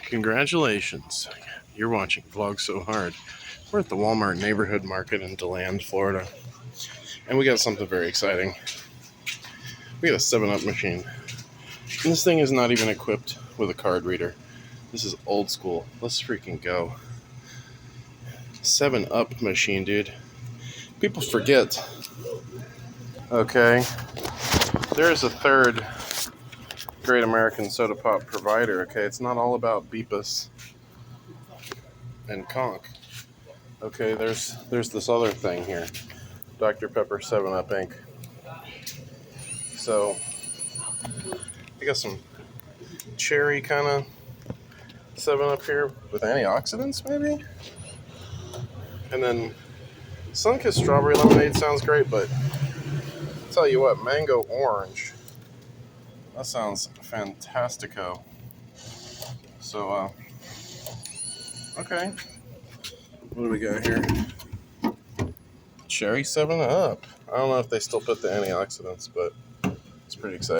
Congratulations. You're watching Vlog So Hard. We're at the Walmart Neighborhood Market in DeLand, Florida. And we got something very exciting. We got a 7-Up machine. And this thing is not even equipped with a card reader. This is old school. Let's freaking go. 7-Up machine, dude. People forget. Okay. There's a third Great American Soda Pop provider, okay? It's not all about Beepus and Conk. Okay, there's this other thing here. Dr. Pepper 7-Up Inc. So, I got some cherry kind of 7-Up here with antioxidants, maybe? And then Sunkist Strawberry Lemonade sounds great, but I'll tell you what, Mango Orange, that sounds fantastico. So, okay. What do we got here? Cherry 7-Up. I don't know if they still put the antioxidants, but it's pretty exciting.